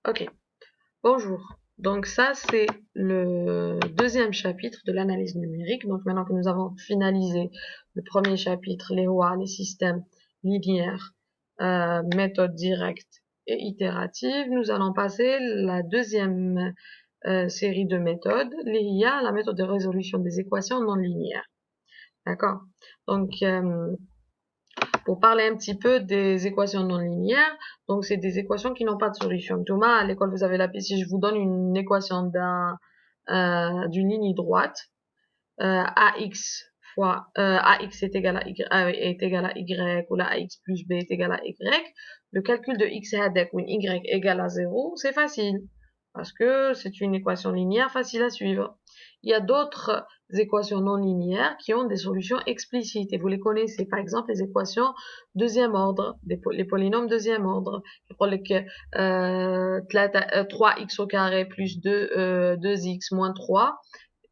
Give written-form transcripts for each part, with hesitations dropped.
Ok, bonjour. Donc ça, c'est le deuxième chapitre de l'analyse numérique. Donc maintenant que nous avons finalisé le premier chapitre, les systèmes linéaires, méthodes directes et itératives, nous allons passer la deuxième série de méthodes, l'IA, la méthode de résolution des équations non linéaires. D'accord? Donc, pour parler un petit peu des équations non linéaires, donc c'est des équations qui n'ont pas de solution. Thomas, à l'école, vous avez la si je vous donne une équation d'une ligne droite, ax fois ax est égal à y ou la ax plus b est égal à y, le calcul de x هذاك ou y égale à 0, c'est facile parce que c'est une équation linéaire facile à suivre. Il y a d'autres équations non linéaires qui ont des solutions explicites et vous les connaissez, par exemple les équations deuxième ordre, les polynômes deuxième ordre. 3x au carré plus 2x moins 3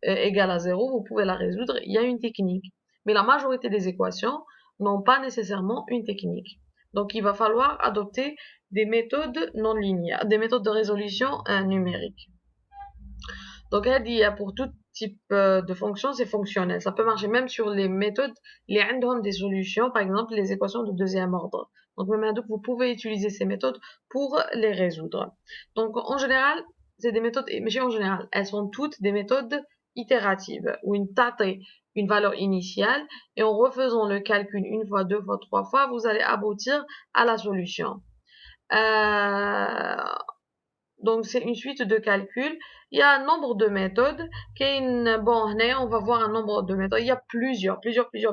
égale à 0, vous pouvez la résoudre, il y a une technique. Mais la majorité des équations n'ont pas nécessairement une technique. Donc il va falloir adopter des méthodes non linéaires, des méthodes de résolution numérique. Donc elle dit pour tout type de fonction, c'est fonctionnel. Ça peut marcher même sur les méthodes, les random des solutions, par exemple les équations de deuxième ordre. Donc même vous pouvez utiliser ces méthodes pour les résoudre. Donc en général, c'est des méthodes, mais en général, elles sont toutes des méthodes itératives où une tapez une valeur initiale et en refaisant le calcul une fois, deux fois, trois fois, vous allez aboutir à la solution. Donc c'est une suite de calculs. Il y a un nombre de méthodes. Bon, on va voir un nombre de méthodes. Il y a plusieurs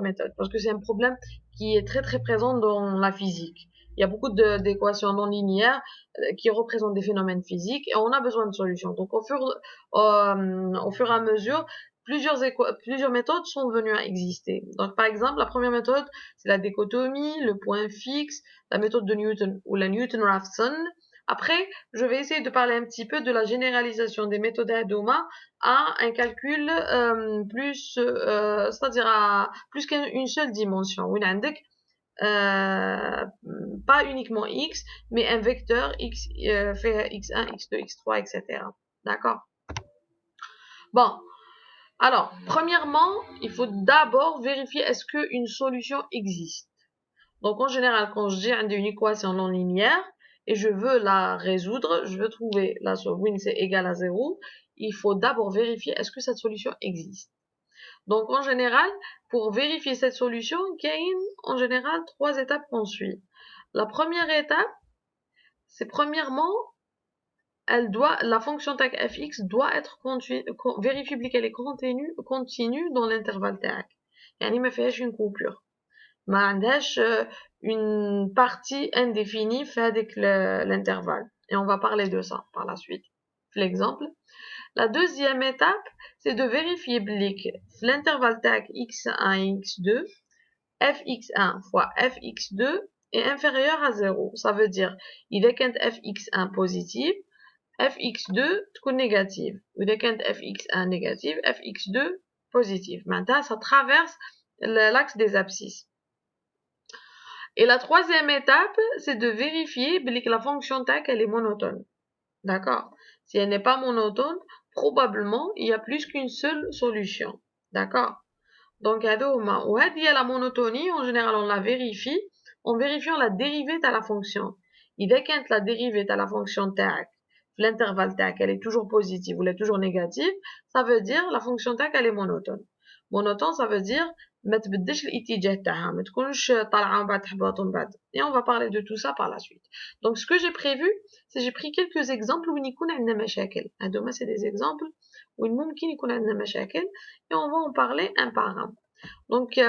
méthodes parce que c'est un problème qui est très très présent dans la physique. Il y a beaucoup d'équations non linéaires qui représentent des phénomènes physiques et on a besoin de solutions. Donc au fur et à mesure, plusieurs méthodes sont venues à exister. Donc par exemple, la première méthode, c'est la dichotomie, le point fixe, la méthode de Newton ou la Newton-Raphson. Après, je vais essayer de parler un petit peu de la généralisation des méthodes Hadoma à un calcul c'est-à-dire à plus qu'une seule dimension. Oui, pas uniquement x, mais un vecteur x fait x1, x2, x3, etc. D'accord? Bon, alors, premièrement, il faut d'abord vérifier est-ce qu'une solution existe. Donc, en général, quand je dis une équation non linéaire et je veux la résoudre, je veux trouver la solution, win c'est égal à 0, il faut d'abord vérifier est-ce que cette solution existe. Donc, en général, pour vérifier cette solution, il y a en général 3 étapes qu'on suit. La première étape, c'est premièrement, la fonction tag fx doit être vérifiée qu'elle est continue dans l'intervalle tag. يعني ما فيهاش une coupure. ما عندهاش une partie indéfinie في هذيك l'intervalle. Et on va parler de ça par la suite. L'exemple. La deuxième étape, c'est de vérifier que l'intervalle tag x1 et x2, fx1 fois fx2 est inférieur à 0. Ça veut dire, إذا كانت fx1 positive, fx2 تكون négative. وإذا كانت fx1 négative, fx2 positive. Maintenant, ça traverse l'axe des abscisses. Et la troisième étape, c'est de vérifier que la fonction tag, elle est monotone. D'accord? Si elle n'est pas monotone, probablement, il y a plus qu'une seule solution. D'accord? Donc, où il y a la monotonie, en général, on la vérifie en vérifiant la dérivée à la fonction. إذا كانت la dérivée à la fonction tag, l'intervalle tag, elle est toujours positive ou elle est toujours négative, ça veut dire la fonction tag, elle est monotone. Monotone, ça veut dire ما تبدلش الاتجاه تاعها ما تكونش طالعه من بعد تهبط من بعد. Et on va parler de tout ça par la suite. Donc ce que j'ai prévu, c'est j'ai pris quelques exemples où يكون عندنا مشاكل. هذوما c'est des exemples où ممكن يكون عندنا مشاكل et on va en parler un par un. Donc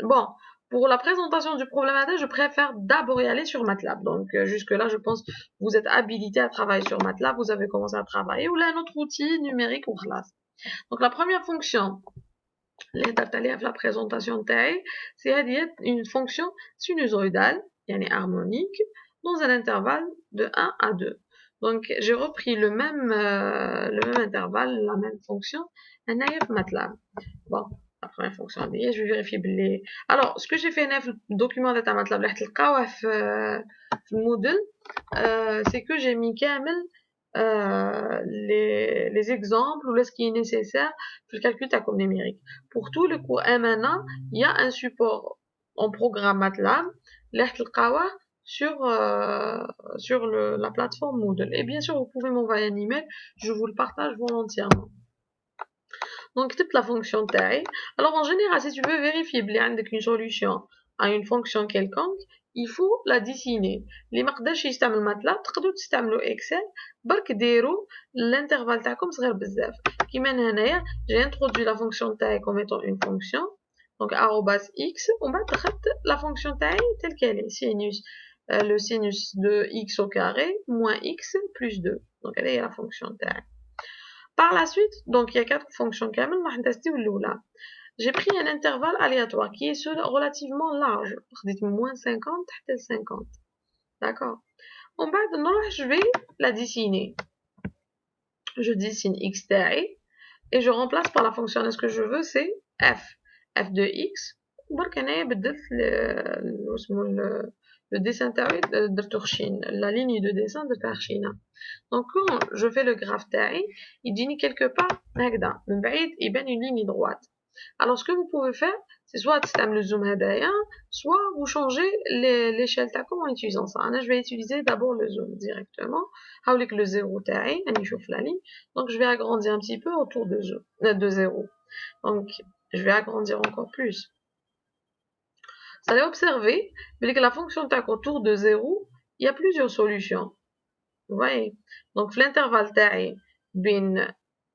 bon, pour la présentation du problématique, je préfère d'abord y aller sur MATLAB. Donc jusque-là, je pense que vous êtes habilité à travailler sur MATLAB, vous avez commencé à travailler, ou là un autre outil numérique ou classe. Donc la première fonction, la présentation taille, c'est une fonction sinusoïdale, yani harmonique, dans un intervalle de 1 à 2. Donc j'ai repris le même intervalle, la même fonction, un MATLAB. Bon, la première fonction je vais vérifier les. Alors ce que j'ai fait dans le document de MATLAB اللي تلقاوه في Moodle, c'est que j'ai mis كامل les exemples ou ce qui est nécessaire pour le calcul takom numérique. Pour tous les cours M1A, il y a un support en programme MATLAB sur la plateforme Moodle. Et bien sûr, vous pouvez m'envoyer un email, je vous le partage volontiers. Donc, type la fonction taille. Alors, en général, si tu veux vérifier bien une solution à une fonction quelconque, il faut la dessiner. Les marquages يستعمل MATLAB تقدروا تستعملوا Excel برك ديروا l'intervalle تاعكم صغير بزاف. كيما هنايا j'ai introduit la fonction taille comme étant une fonction. Donc arrobas x ومن بعد دخلت la fonction taille telle qu'elle est sinus le sinus de x au carré moins x plus 2. Donc elle est la fonction taille. Par la suite, donc il y a 4 fonctions كامل راح نتستيو الاولى. J'ai pris un intervalle aléatoire qui est relativement large. Moins 50 حتى 50. D'accord. En bas, je vais la dessiner. Je dessine x تاعي et je remplace par la fonction ce que je veux, c'est f de x. برك هنايا بدلت le dessin تاعي درتو خشين, la ligne de dessin درتها خشينة. Donc quand je fais le graphe تاعي, il dit quelque part هكذا من بعيد يبان une ligne droite. Alors, ce que vous pouvez faire, c'est soit le zoom hadaya, soit vous changez l'échelle TACOM en utilisant ça. Je vais utiliser d'abord le zoom directement. Avec le 0 taille, je chauffe la ligne. Donc, je vais agrandir un petit peu autour de 0. Donc, je vais agrandir encore plus. Vous allez observer que la fonction TAC autour de 0, il y a plusieurs solutions. Vous voyez? Donc, l'intervalle taille,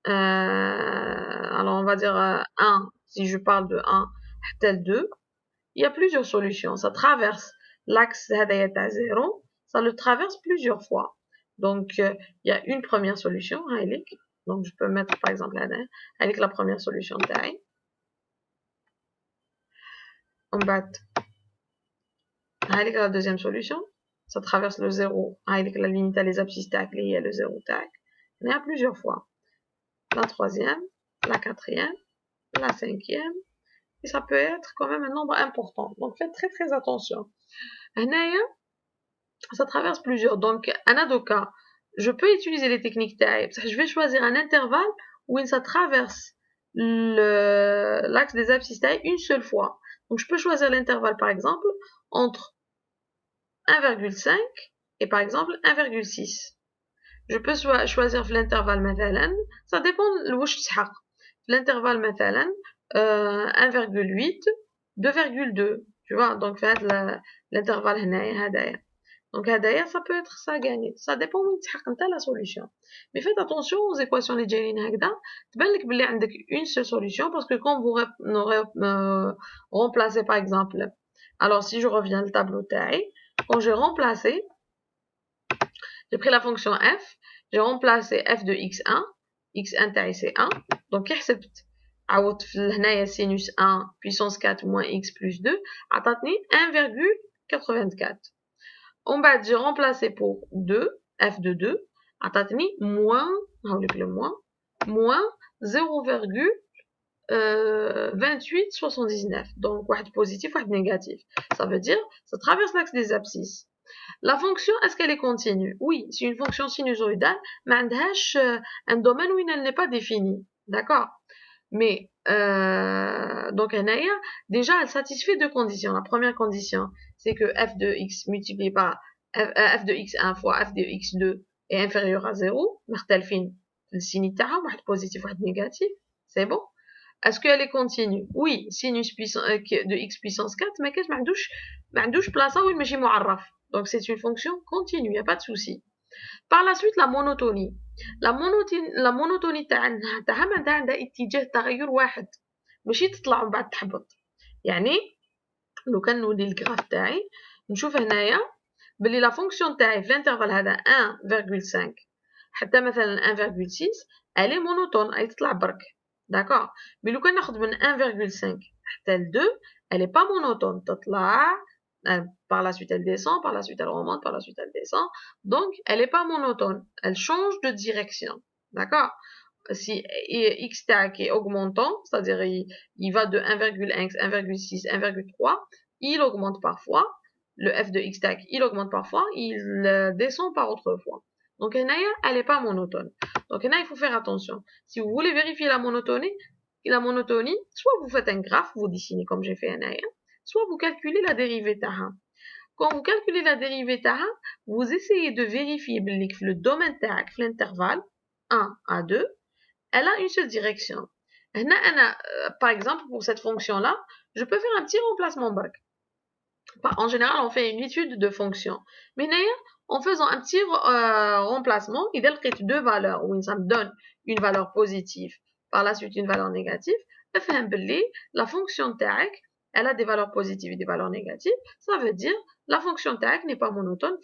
alors on va dire 1, si je parle de 1 tel 2, il y a plusieurs solutions. Ça traverse l'axe à 0, ça le traverse plusieurs fois. Donc il y a une première solution, donc je peux mettre par exemple avec la première solution taille. On bat avec la deuxième solution, ça traverse le 0 avec la limite à les abscisses tac, il y a le 0 tac. Il y a plusieurs fois. La troisième, la quatrième, la cinquième, et ça peut être quand même un nombre important. Donc faites très très attention. Ça traverse plusieurs. Donc, en cas, je peux utiliser les techniques taille. Je vais choisir un intervalle où ça traverse l'axe des abscisses taille une seule fois. Donc, je peux choisir l'intervalle par exemple entre 1,5 et par exemple 1,6. Je peux choisir l'intervalle مثلا, ça dépend de واش تسحق. L'intervalle مثلا 1,8, 2,2. Tu vois, donc faites l'intervalle هنايا. Donc هدايا, ça peut être ça gagné. Ça dépend وين تحقق نتا la solution. Mais faites attention aux équations اللي جايين هكذا. تبان لك بلي عندك une seule solution parce que quand vous remplacez par exemple. Alors si je reviens au tableau تاعي, quand j'ai remplacé, j'ai pris la fonction f, j'ai remplacé f de x1, x1 تاعي c'est 1. Donc حسبت عوضت هنايا sinus 1 puissance 4 moins x plus 2 عطاتني 1,84. En bas, j'ai remplacé pour 2, f de 2, عطاتني moins 0,2879. Donc, واحد positif, واحد négatif. Ça veut dire, ça traverse l'axe des abscisses. La fonction, est-ce qu'elle est continue? Oui, c'est une fonction sinusoïdale, mais عندهاش un domaine où elle n'est pas définie. D'accord? Mais, donc, déjà, elle satisfait deux conditions. La première condition, c'est que f de x multiplié par f de x1 fois f de x2 est inférieur à 0. مختلفين le signe تاعهم, واحد positif, واحد négatif. C'est bon? Est-ce qu'elle est continue? Oui, sinus de x puissance 4, mais qu'est-ce ما عندوش بلاصة وين ماشي معرف. Donc, c'est une fonction continue, il n'y a pas de souci. Par la suite, la monotonie. La monotonie تاعها عندها اتجاه تغير واحد. ماشي تطلع ومن بعد تحبط. يعني لو كان نولي الجراف تاعي نشوف هنايا بلي لا فونكسيون تاعي في الانترفال هذا 1,5 حتى مثلا 1,6 elle est monotone, elle تطلع برك. D'accord. Mais لو كان ناخذ من 1,5 حتى ل 2 elle est pas monotone, تطلع par la suite elle descend, par la suite elle remonte, par la suite elle descend. Donc elle n'est pas monotone, elle change de direction. D'accord. Si x tac est augmentant, c'est-à-dire il va de 1,1, 1,6, 1,3, il augmente parfois. Le f de x tac, il augmente parfois, il descend par autre fois. Donc, elle n'est pas monotone. Donc, il faut faire attention. Si vous voulez vérifier la monotonie, soit vous faites un graphe, vous dessinez comme j'ai fait soit vous calculez la dérivée taha. Quand vous calculez la dérivée taha, vous essayez de vérifier le domaine taha, l'intervalle 1 à 2, elle a une seule direction. Par exemple, pour cette fonction-là, je peux faire un petit remplacement bac. En général, on fait une étude de fonction. Mais en faisant un petit remplacement, il y a deux valeurs, où ça me donne une valeur positive, par la suite une valeur négative. La fonction TAC, elle a des valeurs positives et des valeurs négatives. Ça veut dire la fonction TAC n'est pas monotone,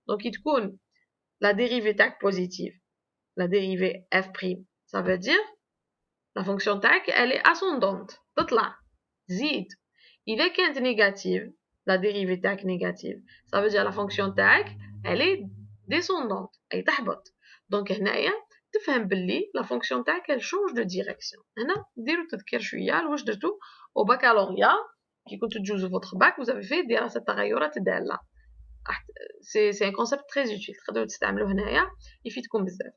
donc il te la dérivée TAC positive, la dérivée F', ça veut dire la fonction TAC, elle est ascendante. تطلع زيد. إذا كانت négative, la dérivée TAC négative, ça veut dire la fonction TAC, elle est descendante. Elle تحبط. Donc هنايا تفهم باللي la fonction TAC, elle change de direction. هنا ديروا تذكير شوية لواش درتو au baccalauréat كي كنتو تجوزوا votre bac, vous avez fait دراسة التغيرات الدالة. C'est un concept très utile. تقدروا تستعملوه هنايا يفيدكم بزاف.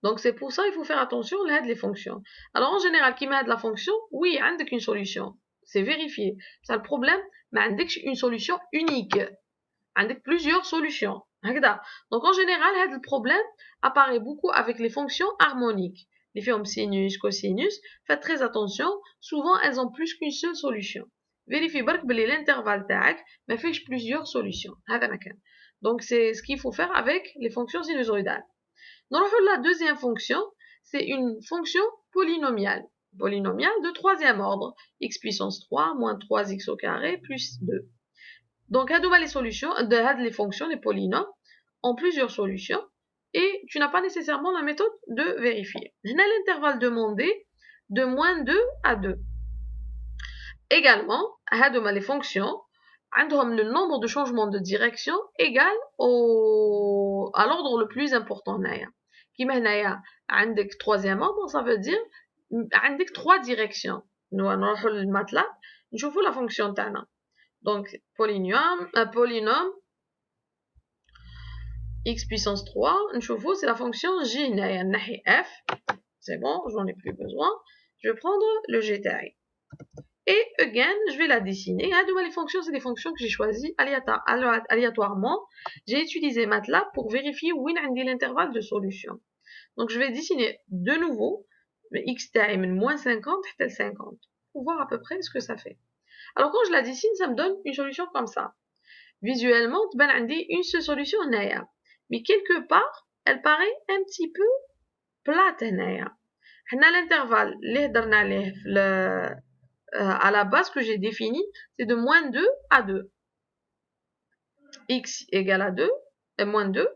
Donc, c'est pour ça qu'il faut faire attention à les fonctions. Alors, en général, qui met de la fonction, oui, il y a une solution. C'est vérifié. C'est le problème, mais il y a une solution unique. Il y a plusieurs solutions. Donc, en général, le problème apparaît beaucoup avec les fonctions harmoniques. Les formes sinus, cosinus, faites très attention. Souvent, elles ont plus qu'une seule solution. Vérifiez que l'intervalle TAC, mais fait plusieurs solutions. Donc, c'est ce qu'il faut faire avec les fonctions sinusoïdales. La deuxième fonction, c'est une fonction polynomiale. Polynomiale de troisième ordre. X puissance 3 moins 3x au carré plus 2. Donc, les solutions, les fonctions, les polynômes, ont plusieurs solutions et tu n'as pas nécessairement la méthode de vérifier. On a l'intervalle demandé de moins 2 à 2. Également, les fonctions, le nombre de changements de direction égal à l'ordre le plus important. كيما هنايا عندك troisième ordre, ça veut dire عندك 3 directions. نروحوا للماتلاب نشوفوا la fonction تاعنا. Donc polynôme x puissance 3 نشوفوا c'est la fonction j هنايا نحي f. C'est bon, j'en ai plus besoin. Je vais prendre le g تاعي. Et again, je vais la dessiner. Les fonctions, c'est des fonctions que j'ai choisies aléatoirement. J'ai utilisé MATLAB pour vérifier où est l'intervalle de solution. Donc, je vais dessiner de nouveau x time moins 50 jusqu'à 50 pour voir à peu près ce que ça fait. Alors, quand je la dessine, ça me donne une solution comme ça. Visuellement, une seule solution, mais quelque part, elle paraît un petit peu plate. On a l'intervalle, à la base que j'ai défini, c'est de moins 2 à 2. X égale à 2, et moins 2,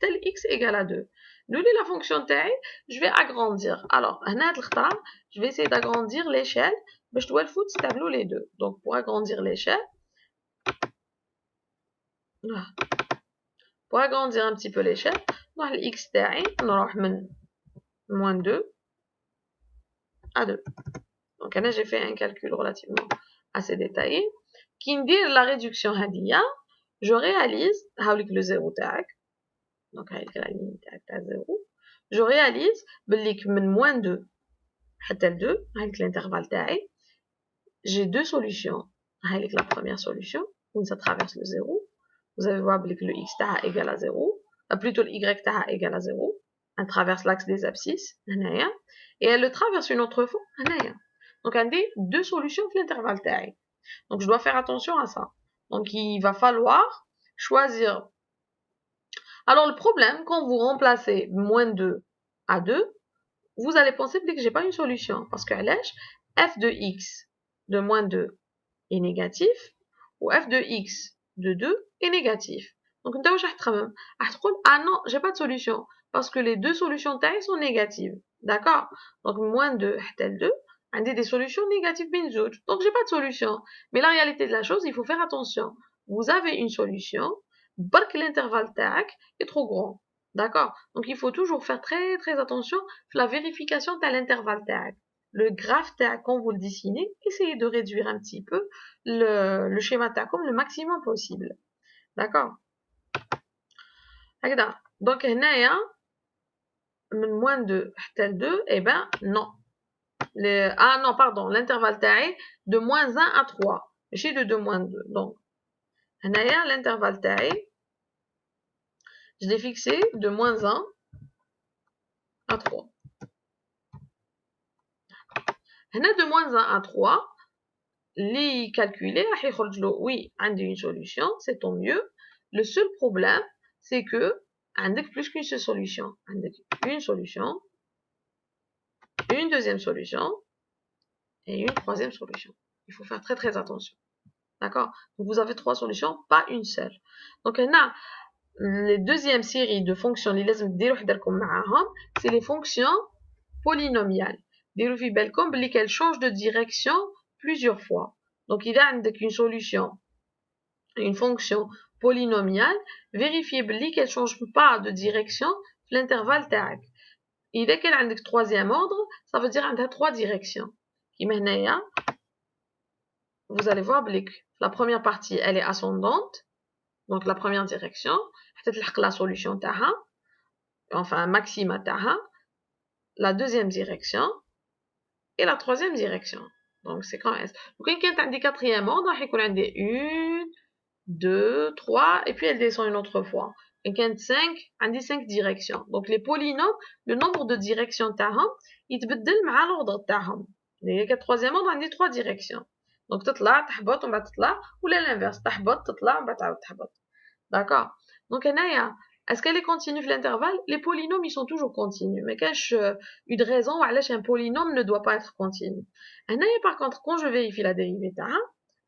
tel x égale à 2. Nous, la fonction taille, je vais agrandir. Alors, je vais essayer d'agrandir l'échelle. Mais je dois le foutre, tableau les deux. Donc, pour agrandir l'échelle, pour agrandir un petit peu l'échelle, dans le x taille, on aura moins 2 à 2. Donc, là, j'ai fait un calcul relativement assez détaillé. Qui me dit la réduction hadia, je réalise, avec le 0 tag, donc avec la ligne tag 0, je réalise, avec moins 2, tel 2, avec l'intervalle tag, j'ai deux solutions. Avec la première solution, où ça traverse le 0, vous allez voir que le x tag égale à 0, plutôt le y tag égale à 0, elle traverse l'axe des abscisses, et elle le traverse une autre fois, donc on a deux solutions de l'intervalle tag. Donc je dois faire attention à ça. Donc il va falloir choisir. Alors le problème, quand vous remplacez moins 2 à 2, vous allez penser que j'ai pas une solution. Parce que f de x de moins 2 est négatif, ou f de x de 2 est négatif. Donc ah non, j'ai pas de solution. Parce que les deux solutions taille sont négatives. D'accord? Donc moins 2 tel 2. On a des solutions négatives benzout. Donc j'ai pas de solution. Mais la réalité de la chose, il faut faire attention. Vous avez une solution, que l'intervalle TAC est trop grand. D'accord? Donc il faut toujours faire très très attention à la vérification de l'intervalle TAC. Le graphe TAC, quand vous le dessinez, essayez de réduire un petit peu le schéma TAC comme le maximum possible. D'accord? هكذا. دونك هنايا من moins 2 حتى ل 2 eh ben non. Ah non, pardon, l'intervalle تاعي de moins 1 à 3 ماشي de 2 moins 2. Donc هنايا l'intervalle تاعي je l'ai fixé de moins 1 à 3. هنا de moins 1 à 3 les calculer راح يخرج له oui عندي une solution, c'est tant mieux. Le seul problème c'est que عندك plus qu'une seule solution. عندك une solution, une deuxième solution et une troisième solution. Il faut faire très très attention. D'accord? Donc vous avez 3 solutions, pas une seule. Donc on a les deuxième série de fonctions اللي لازم ديروا حدالكم معاهم, c'est les fonctions polynomiales. ديروا في بالكم بلي qu'elles changent de direction plusieurs fois. Donc il y a une solution, une fonction polynomiale, vérifiez بلي qu'elle change pas de direction l'intervalle تاعك. إذا كان عندك troisième ordre, ça veut dire عندها 3 directions. كيما هنايا vous allez voir que la première partie elle est ascendante, donc la première direction حتى تلحق la solution تاعها, enfin maxima تاعها, la deuxième direction et la troisième direction. Donc c'est quand S. Donc quand كانت عندي quatrième ordre راح يكون عندي 1 2 3 et puis elle descend une autre fois. Et quand 5 عندي 5 directions. Donc les polynômes, le nombre de directions تاعهم يتبدل مع l'ordre تاعهم. اللي هي troisième ordre عندي 3 directions. Donc تطلع تحبط ومن بعد تطلع, ولا l'inverse تحبط تطلع ومن بعد تعاود تحبط. D'accord? Donc هنايا est-ce qu'elle est continue l'intervalle? Les polynômes ils sont toujours continus. Mais qu'est-ce une raison علاش un polynôme ne doit pas être continu. هنايا par contre quand je vérifie la dérivée تاعها,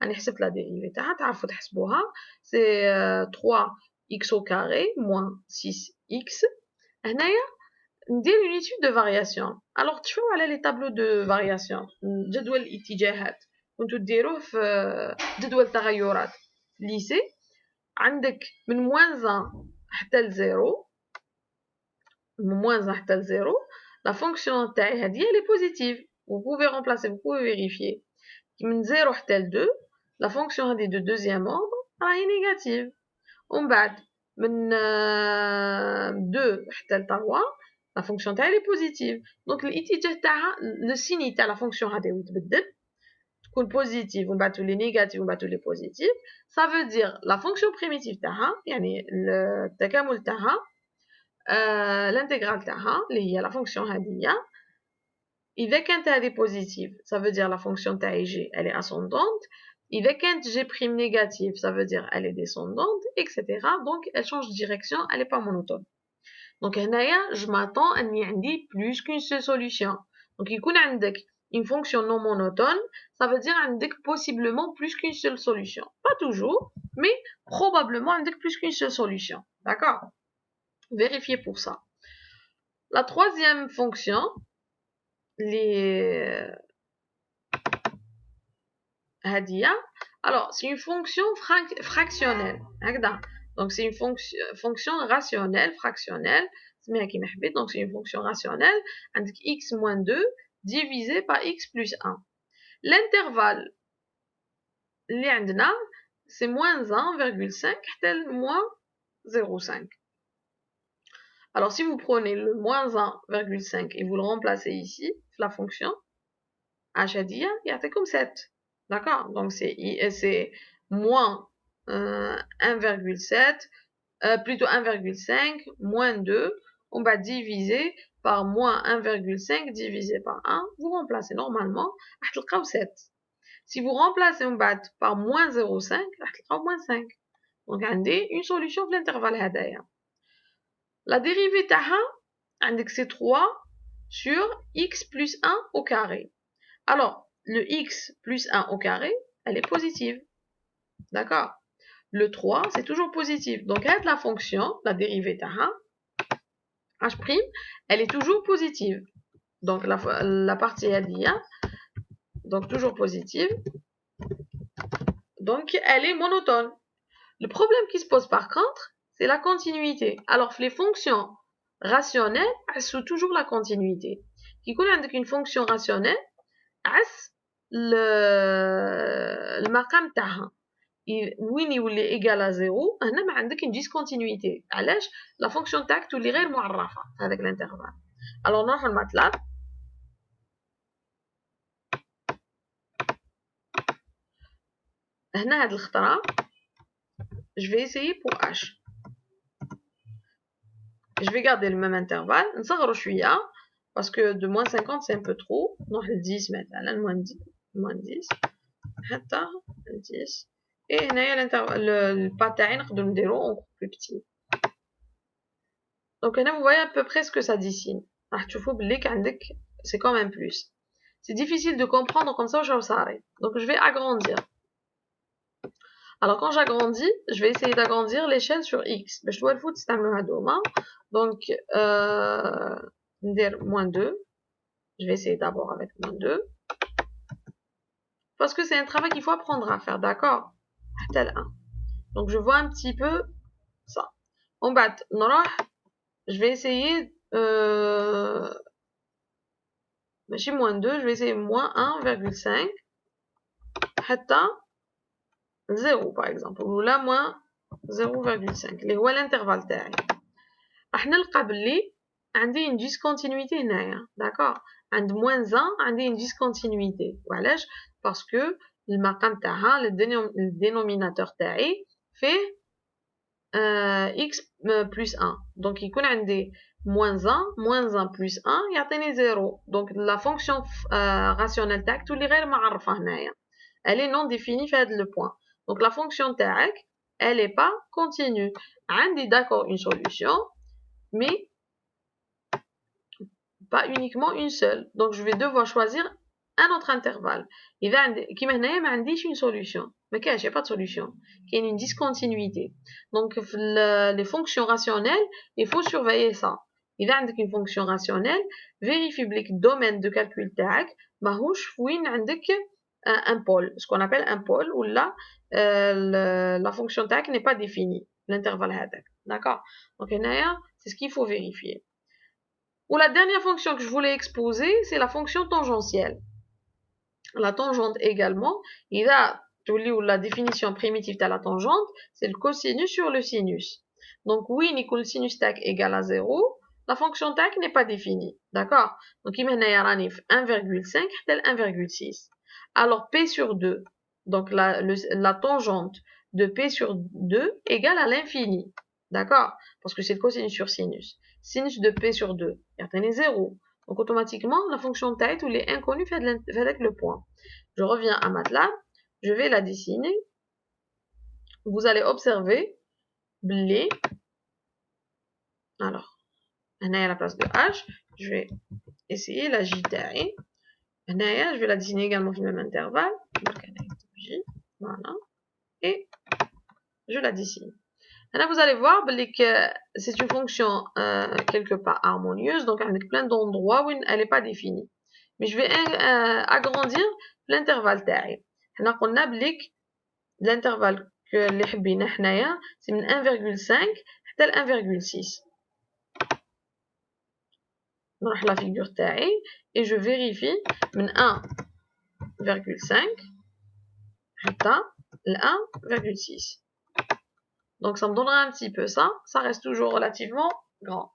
أنا حسبت la dérivée تاعها, تعرفوا تحسبوها, c'est 3x au carré moins 6x. هنايا ندير une étude de variation. Alors تشوفوا على les tableaux de variation, جدول الاتجاهات كنتو ديروه في جدول التغيرات ليسي. عندك من moins 1 حتى ل 0, من moins 1 حتى ل 0, la fonction تاعي هذه elle est positive. Vous pouvez remplacer, vous pouvez vérifier. من 0 حتى ل 2, la fonction هذه de deuxième ordre راهي négative. ومن بعد من 2 حتى ل 3, la fonction تاعي elle est positive. Donc الاتجاه تاعها, le signe تاع la fonction هذه يتبدل, تكون positive ومن بعد تولي négative ومن بعد تولي positive. Ça veut dire la fonction primitive تاعها, يعني التكامل تاعها, l'intégrale تاعها اللي هي la fonction هذه, إذا كانت هذه positive, ça veut dire la fonction تاعي g elle est ascendante. إذا كانت g prime négative, ça veut dire elle est descendante, etc. Donc elle change de direction, elle n'est pas monotone. Donc هنايا je m'attends أني عندي plus qu'une seule solution. Donc يكون عندك une fonction non monotone, ça veut dire عندك possiblement plus qu'une seule solution. Pas toujours, mais probablement عندك plus qu'une seule solution. D'accord? Vérifiez pour ça. La troisième fonction, les هادية, alors c'est une fonction fractionnelle. Donc c'est une fonction rationnelle, fractionnelle. Donc c'est une fonction rationnelle avec x moins 2 divisé par x plus 1. L'intervalle اللي عندنا c'est moins 1,5 حتى moins 0,5. Alors si vous prenez le moins 1,5 et vous le remplacez ici, la fonction h هادية يعطيكم 7. D'accord? Donc c'est moins 1,7, plutôt 1,5, moins 2, on va diviser par moins 1,5 divisé par 1, vous remplacez normalement, 7. Si vous remplacez par moins 0,5, moins 5. Donc on a une solution de l'intervalle هدايا. La dérivée تاعها عندك c'est 3 sur x plus 1 au carré. Alors, le x plus 1 au carré, elle est positive. D'accord? Le 3, c'est toujours positif. Donc, avec la fonction, la dérivée تاعها, h', elle est toujours positive. Donc, la partie هادية, donc toujours positive. Donc, elle est monotone. Le problème qui se pose par contre, c'est la continuité. Alors, les fonctions rationnelles, elles sont toujours la continuité. Qui connaît avec une fonction rationnelle, le مقام تاعها. وين يولي ايكال ا زيرو هنا ما عندك une discontinuité. علاش؟ لا فونكسيون تاعك تولي غير معرفه في هذاك الانترفال. الوغ نروحو لماتلاب. هنا هاد الخطره je vais essayer pour h. Je vais garder le même intervalle. نصغرو شويه parce que de moins 50 c'est un peu trop. نروح ل 10 مثلا moins 10 حتى 10. Et هنايا le pas تاعي نقدرو نديرو encore plus petit. Donc هنا vous voyez à peu près ce que ça dessine. راح تشوفوا بلي عندك c'est quand même plus. C'est difficile de comprendre comme ça واش صاري. Donc je vais agrandir. Alors quand j'agrandis, je vais essayer d'agrandir l'échelle sur x. باش توالفوا تستعملوا هادوما. Donc ندير moins 2. Je vais essayer d'abord avec moins 2. Parce que c'est un travail qu'il faut apprendre à faire, d'accord? Tel 1. Donc je vois un petit peu ça. En bas, je vais essayer ماشي moins 2, je vais essayer moins 1,5 حتى 0 par exemple, ou là moins 0,5 اللي هو الانترفال تاعي. راح نلقى بلي عندي une discontinuité هنايا، d'accord؟ عند moins 1 عندي une discontinuité. وعلاش؟ parce que المقام تاعها le dénominateur تاعي فيه x plus 1. donc يكون عندي moins 1 plus 1 يعطيني 0. donc la fonction rationnelle تاعك تولي غير معرفة هنايا. elle est non définie في هذا le point. donc la fonction تاعك elle est pas continue. عندي d'accord une solution mais pas uniquement une seule. Donc je vais devoir choisir un autre intervalle. إذا عندي كيما هنايا ما عنديش une solution. ما كاينش pas de solution. كاين une discontinuité. Donc في les fonctions rationnelles, il faut surveiller ça. إذا عندك une fonction rationnelle, vérifie بليك الدومين de calcul تاعك ماهوش وين عندك un pôle, ce qu'on appelle un pôle ou là la fonction تاعك n'est pas définie, l'intervalle هذاك. D'accord? Donc هنايا c'est ce qu'il faut vérifier. Ou la dernière fonction que je voulais exposer, c'est la fonction tangentielle. La tangente également, il a la définition primitive de la tangente, c'est le cosinus sur le sinus. Donc oui, le sinus tac égale à 0, la fonction tac n'est pas définie. D'accord? Donc il y a 1,5 tel 1,6. Alors P sur 2, donc la tangente de P sur 2 égale à l'infini. D'accord? Parce que c'est le cosinus sur sinus. Sinus de P sur 2, il y a 0. Donc automatiquement, la fonction taille, elle est inconnue avec le point. Je reviens à MATLAB, je vais la dessiner. Vous allez observer, blé. Alors, à la place de H, je vais essayer la J taille. Je vais la dessiner également dans le même intervalle. Voilà. Et je la dessine. Là, vous allez voir que c'est une fonction quelque part harmonieuse, donc avec plein d'endroits où elle n'est pas définie. Mais je vais agrandir l'intervalle تاعي. هنا قلنا بليك l'intervalle اللي حبينا حنايا c'est من 1,5 حتى ل 1,6. نروح لا figure تاعي et je vérifie من 1,5 حتى ل 1,6. Donc ça me donnera un petit peu ça. Ça reste toujours relativement grand.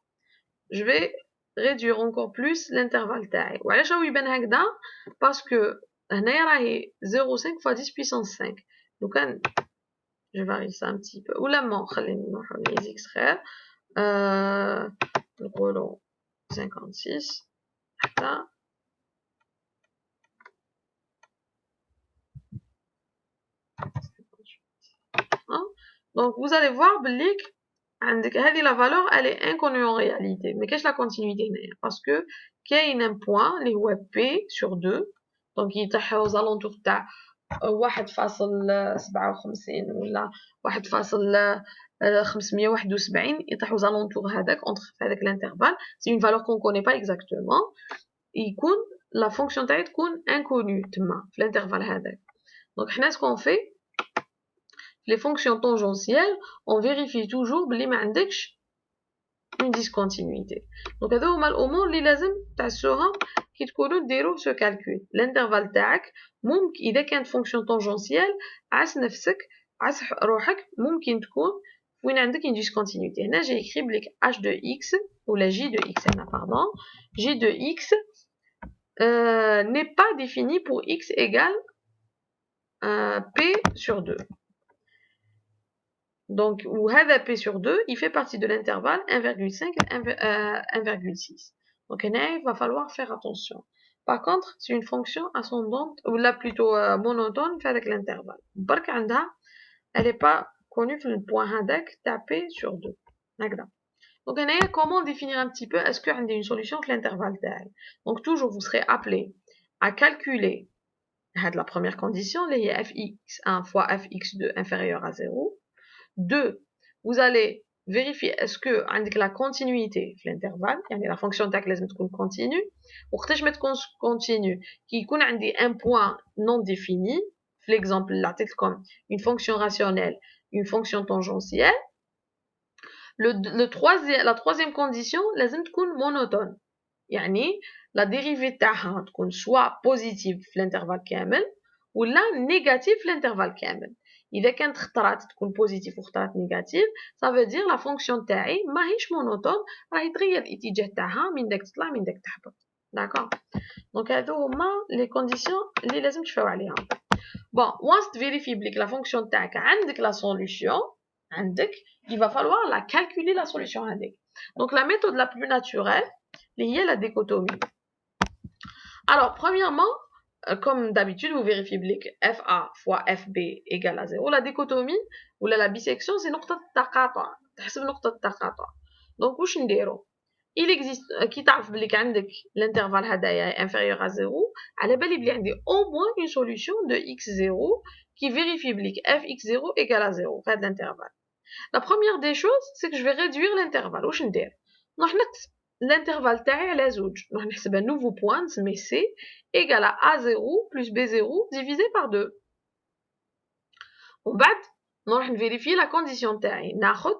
Je vais réduire encore plus l'intervalle taille. وعلاش هو يبان هكذا؟ parce que هنايا راهي 0,5 fois 10 puissance 5. Donc je varie ça un petit peu. ولا ما خلينا نروحو les extraire. نقولو 56 حتى Donc vous allez voir بليك عندك هذه la valeur elle est inconnue en réalité. Mais qu'est-ce la continuité هنايا؟ parce que كاين un point اللي هو P sur 2 donc يتحوز aux alentours تاع 1,57 ولا 1,571 يطيحوا aux alentours هذاك entre هذاك l'intervalle. C'est une valeur qu'on connaît pas exactement. يكون la fonction تاعي تكون inconnue تما في l'intervalle هذاك. Donc حنا ce qu'on fait les fonctions tangentielles, on vérifie toujours بلي ما عندكش une discontinuité. Donc هذو هما الأمور اللي لازم تعسوهم كي تكونوا ديروا ce calcul. L'intervalle تاعك ممكن إذا كانت fonction tangentielle عس نفسك عسح روحك ممكن تكون وين عندك une discontinuité. هنا j'ai écrit بليك h de x ou la j de x هنا pardon, j de x n'est pas défini pour x égale p sur 2. Donc, ou هذا p sur 2, il fait partie de l'intervalle 1,5 et 1,6. Donc, il va falloir faire attention. Par contre, c'est une fonction ascendante, ou là plutôt monotone, avec l'intervalle. برك عندها, elle n'est pas connue في البوint هذاك تاع p sur 2. هكذا. Donc, comment définir un petit peu, est-ce qu'il y a une solution في l'intervalle تاعي. Donc, toujours, vous serez appelé à calculer la première condition, les fx1 fois fx2 inférieur à 0. 2, vous allez vérifier est-ce que عندك la continuité في l'intervalle, يعني la fonction تاعك لازم تكون continue. وقتاش ما تكونش continue كي يكون عندي un point non défini, في l'exemple اللي عطيتكم une fonction rationnelle, une fonction tangentielle. La troisième condition لازم تكون monotone, يعني la dérivée تاعها تكون soit positive في l'intervalle كامل ولا négative في l'intervalle كامل. إذا كانت خطرات تكون بوزيتيف وخطرات نيجاتيف ça veut dire la fonction تاعي ماهيش مونوتون, راهي تغير الاتجاه تاعها من داك تطلع من داك تهبط. داكوغ. دونك هادو هما لي كونديسيون اللي لازم تفاو عليهم. بون once تفيريفي بليك لا فونكسيون تاعك عندك لا سوليوشن عندك, il va falloir la calculer la solution هذيك. Donc la méthode la plus naturelle اللي هي la dichotomie. Alors premièrement, comme d'habitude, vous vérifiez que FA fois FB égale à 0. La dichotomie ou la bisection, c'est نقطة التقاطع. تحسب نقطة التقاطع. Donc, واش نديرو؟ Il existe, كي تعرف بليك عندك l'intervalle هدايا inférieur à 0, على بالي بلي عندي au moins une solution de x0 qui vérifie بليك fx0 égale à 0 في هذا l'intervalle. La première des choses, c'est que je vais réduire l'intervalle. واش ندير؟ نروح نقسم l'intervalle تاعي على زوج. نروح نحسب un nouveau point نسميه c égale à A0 plus B0 divisé par 2. ومن بعد نروح نفيريفي la condition تاعي. ناخد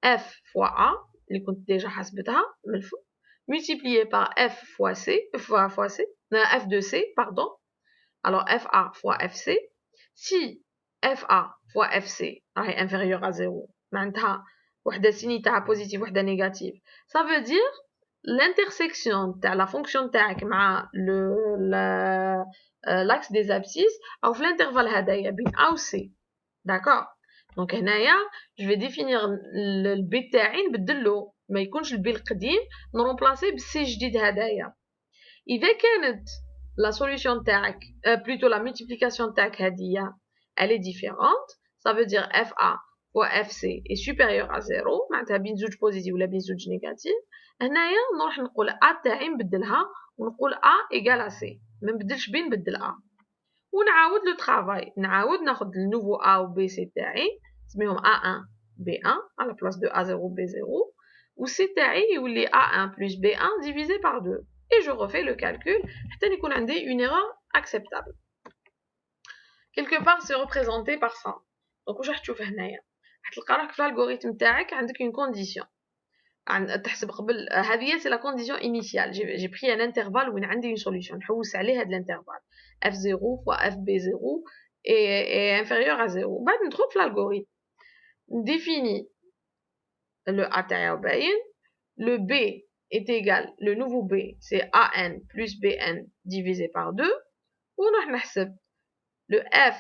f fois A اللي كنت ديجا حسبتها من الفوق multiplié par f fois c fois c f de c pardon. Alors fa fois fc, si fa fois fc راهي inférieur à 0 معناتها وحده سيني تاعها بوزيتيف وحده نيجاتيف, ça veut dire l'intersection تاع la fonction تاعك مع l'axe des abscisses او في l'intervalle هدايا بين A و C. d'accord. donc هنايا je vais définir le b تاعي نبدلو, ما يكونش البي القديم نرومبلاسي بالسي جديد هدايا. اذا كانت la solution تاعك plutôt la multiplication تاعك هادية elle est différente, ça veut dire fa fois fc est supérieur à 0 معناتها بين زوج بوزيتيف ولا بين زوج نيجاتيف. هنايا نروح نقول a تاعي نبدلها ونقول a égale à c, ما نبدلش بين نبدل a ونعاود لو طرافاي, نعاود ناخد النوفو a و b c تاعي نسميهم a1 b1 على بلاص دو a0 b0 و c تاعي يولي a1 plus b1 divisé par 2 et je refais le calcul حتى يكون عندي une erreur acceptable. quelque part c'est représenté par ça. donc واش راح تشوف هنايا؟ حتلقى راك في الالغوريثم تاعك عندك une condition تحسب قبل هذه c'est la condition initiale. j'ai pris un intervalle وين عندي une solution نحوس عليه هذا l'intervalle f0 fois fb0 est inférieur à 0. بعد ندخل في l'algorithme définit le a تاعي باين, le b est égal, le nouveau b c'est an plus bn divisé par 2 ونروح نحسب le f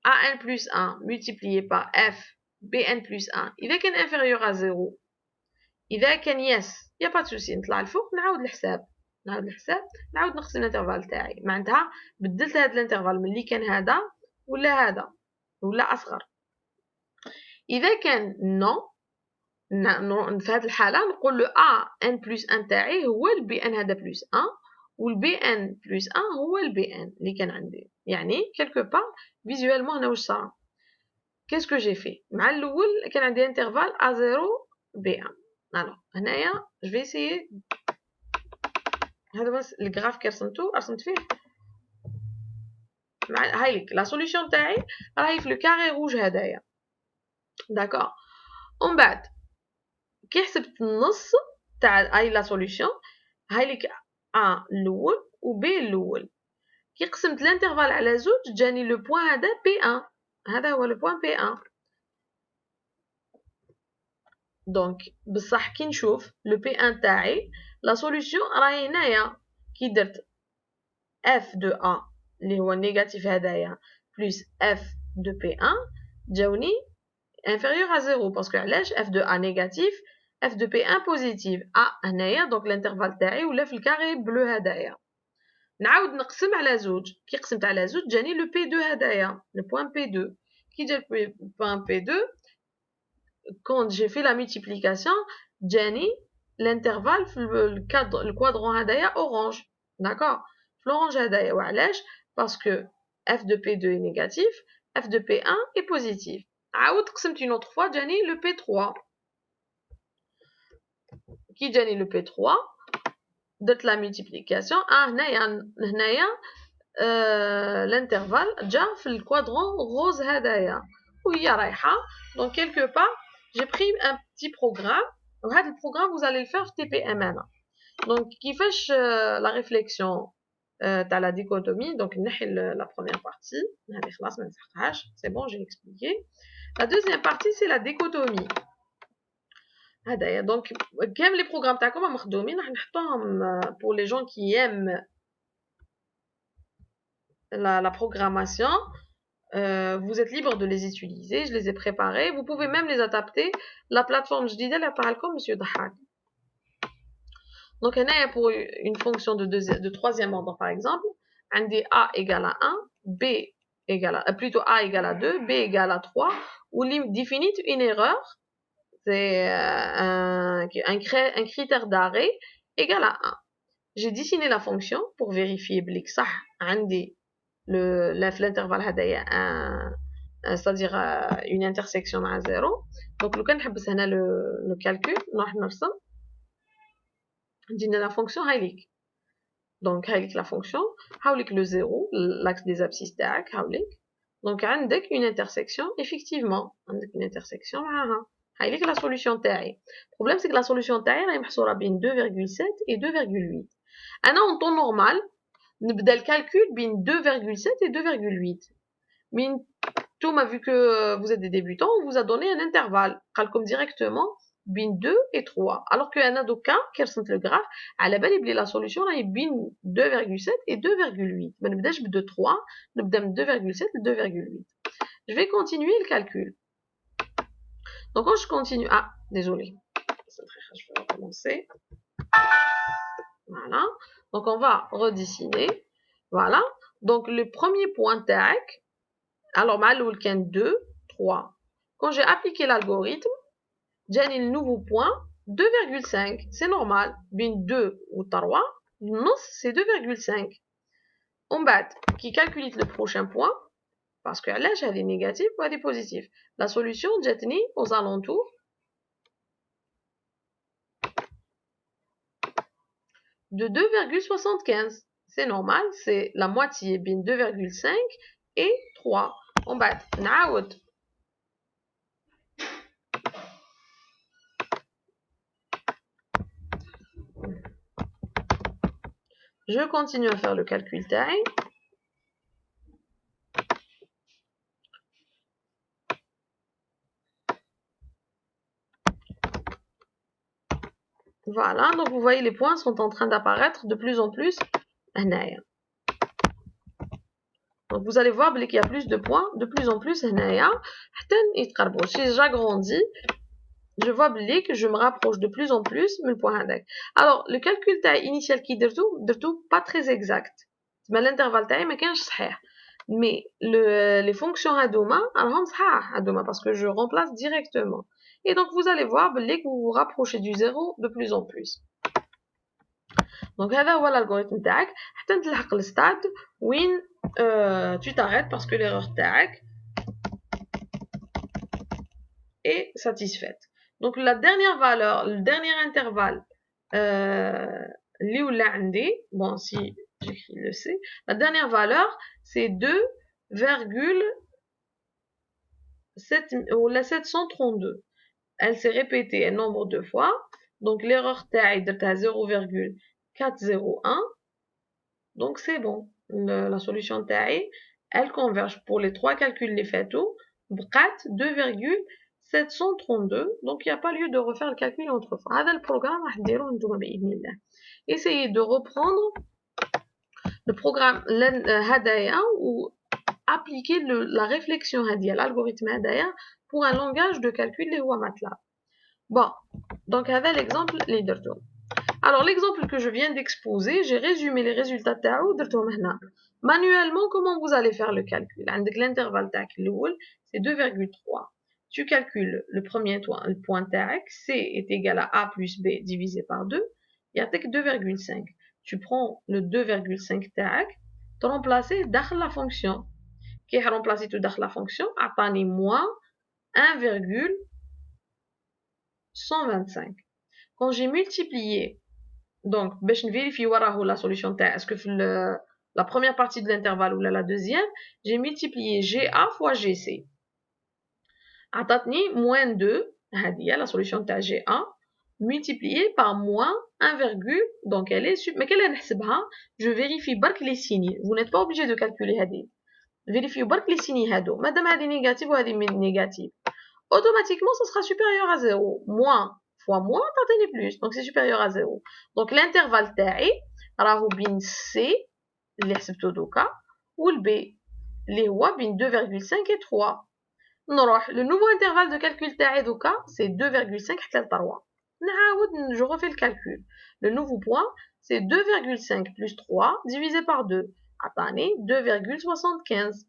an plus 1 multiplié par f bn plus 1 إذا كان inférieur à 0. إذا كان يس يا با سوسي نطلع الفوق نعاود الحساب نعاود نقسم الانترفال تاعي, معناتها بدلت هذا الانترفال من اللي كان هذا ولا أصغر. إذا كان نو في هذه الحالة نقول له a n plus 1 تاعي هو البي ان هذا بلس 1 والبي ان بلس 1 هو البي ان اللي كان عندي. يعني quelque part visuellement هنا واش صار, qu'est-ce que j'ai fait مع الأول كان عندي انترفال a0 b1. alors هنايا je vais essayer هذا بس الجراف كي رسمت فيه هاي لك لا سوليوشن تاعي راهي في لو كاري روج هدايا. داكوغ. ومن بعد كي حسبت النص تاع هاي لا سوليوشن هاي لك ا الاول و بي الاول, كي قسمت الانترفال على زوج جاني لو بوين هذا بي 1 هذا هو le point P1. Donc بصح كي نشوف le P1 تاعي la solution راهي هنايا كي درت f de A اللي هو النيجاتيف هدايا plus f de P1 جاوني inférieur à 0 parce que علاش f de A négatif f de P1 positif A هنايا donc l'intervalle تاعي ولا في الكاري بلو هدايا نعاود نقسم على زوج كي قسمت على زوج جاني لو P2 هدايا le point P2 كي جا le point P2 quand j'ai fait la multiplication جاني l'intervalle في le quadrant هدايا orange d'accord في l'orange هدايا وعلاش parce que f de P2 est négatif f de P1 est positif عاود قسمت une autre fois جاني le P3 كي جاني le P3 درت la multiplication هنايا l'intervalle جا في الكوادرون غوز هدايا وهي رايحه donc quelque part j'ai pris un petit programme وهذا البروغرام vous allez le faire في TPM هنا donc كيفاش la réflexion تاع la dichotomie donc نحي la première partie هذه خلاص ما نسحقهاش c'est bon j'ai expliqué la deuxième partie c'est la dichotomie هدايا donc كامل لي بروغرام تاعكم مخدومين راح نحطوهم pour les gens qui aiment la programmation vous êtes libre de les utiliser je les ai préparés vous pouvez même les adapter la plateforme جديدة اللي عطاها لكم monsieur Dahak donc هنايا pour une fonction de troisième ordre par exemple عندي a égale à 1 b égale à plutôt a égale à 2 b égale à 3 ou définit une erreur c'est un critère d'arrêt égal à 1 j'ai dessiné la fonction pour vérifier بليك صح عندي l'intervalle هدايا c'est-à-dire une intersection مع 0 donc لو كان نحبس هنا le calcul نروح نرسم ندير la fonction هايليك donc هايليك la fonction هاوليك le 0 l'axe des abscisses تاعك هاوليك donc عندك une intersection effectivement عندك une intersection معاها هايليك la solution تاعي البروبليم c'est que la solution تاعي راهي محصوره بين 2,7 et 2,8 انا en temps normal نبدا الكالكول بين 2,7 et 2,8 mais Thomas vu que vous êtes des débutants on vous a donné un intervalle قالكم directement بين 2 et 3 alors que انا دوكا كي رسمت le graphe على بالي بلي la solution راهي بين 2,7 et 2,8 ما نبداش ب 2,3 نبدا من 2,7 ل 2,8 je vais continuer le calcul donc quand je continue ah désolé je vais recommencer voilà donc on va redessiner voilà donc le premier point تاعك alors مع الأول كان 2 3 quand j'ai appliqué l'algorithme جاني le nouveau point 2,5 c'est normal بين 2 و 3 النص c'est 2,5 ومن بعد كي calculite le prochain point parce que علاش هذه négatif وهذه positif la solution جاتني aux alentours de 2,75 c'est normal c'est la moitié بين 2,5 et 3 ومن بعد نعاود je continue à faire le calcul تاعي voilà donc vous voyez les points sont en train d'apparaître de plus en plus هنايا donc vous allez voir qu'il y a plus de points de plus en plus هنايا حتى يتقربوا si j'agrandis je vois que je me rapproche de plus en plus من البوان هذاك alors le calcul تاعي initial كي درتو pas très exact تما l'intervalle تاعي ما كانش صحيح mais les fonctions هادوما راهم صحاح هادوما parce que je remplace directement et donc vous allez voir que vous vous rapprochez du zéro de plus en plus donc هذا هو l'algorithme تاعك حتى تلحق الستاد وين tu t'arrêtes parce que l'erreur تاعك est satisfaite donc la dernière valeur le dernier intervalle اللي ولا عندي bon si j'écris le C la dernière valeur c'est 2,732 elle s'est répétée un nombre de fois donc l'erreur تاعي درتها 0,401 donc c'est bon la solution تاعي elle converge pour les trois calculs les faits tout, 2,732. Donc, il n'y a pas lieu de refaire le calcul une autre fois. Avec le programme, essayez de reprendre le programme Hadaya ou appliquer la réflexion Hadia, l'algorithme Hadaya, pour un langage de calcul les MATLAB. Bon, donc avec l'exemple, les deux. Alors, l'exemple que je viens d'exposer, j'ai résumé les résultats de manuellement, comment vous allez faire le calcul? L'intervalle c'est 2,3. Tu calcules le premier point TAC, C est égal à A plus B divisé par 2, il y a 2,5. Tu prends le 2,5 TAC, tu remplaces dans la fonction. Qui est remplacé tout dans la fonction, attendez moins 1,125. Quand j'ai multiplié, donc, je vérifie la solution T. Est-ce que la première partie de l'intervalle ou la deuxième, j'ai multiplié GA fois GC. Attendez, moins 2, la solution T GA, multiplié par moins 1, donc elle est, mais quelle est je vérifie les signes. Vous n'êtes pas obligé de calculer Hadi. Vérifiez les signes Hado. Madame Hadi négatif ou Hadi négatif. Automatiquement, ça sera supérieur à 0. Moins fois moins, t'atteignez plus. Donc, c'est supérieur à 0. Donc, l'intervalle تاعي راهو بين C اللي حسبته دوكا و B اللي هو بين 2,5 et 3. نروح le nouveau intervalle de calcul تاعي دوكا c'est 2,5 حتى ل 3. نعاود je refais le calcul. Le nouveau point c'est 2,5 plus 3 divisé par 2. عطاني 2,75.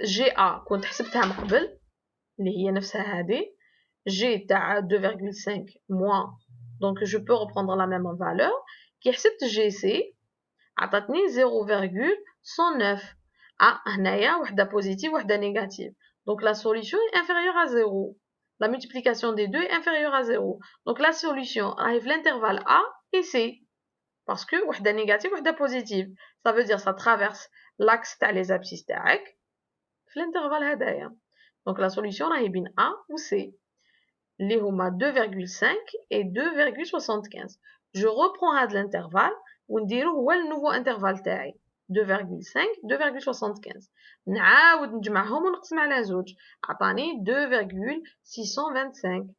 GA كنت حسبتها من قبل اللي هي نفسها هذه G تاع 2,5 moins, donc je peux reprendre la même valeur كي حسبت GC عطاتني 0,109. هنايا وحده positive وحده négative, donc la solution est inférieure à 0. La multiplication des deux est inférieure à 0, donc la solution arrive l'intervalle A et C parce que وحده négative وحده positive, ça veut dire ça traverse l'axe تاع les abscisses تاعك في l'intervalle هدايا. Donc la solution راهي بين A ou C. Les هما 2,5 et 2,75. Je reprends هذا l'intervalle ونديرو هو le nouveau intervalle تاعي 2,5 2,75. نعاود نجمعهم ونقسم على زوج عطاني 2,625.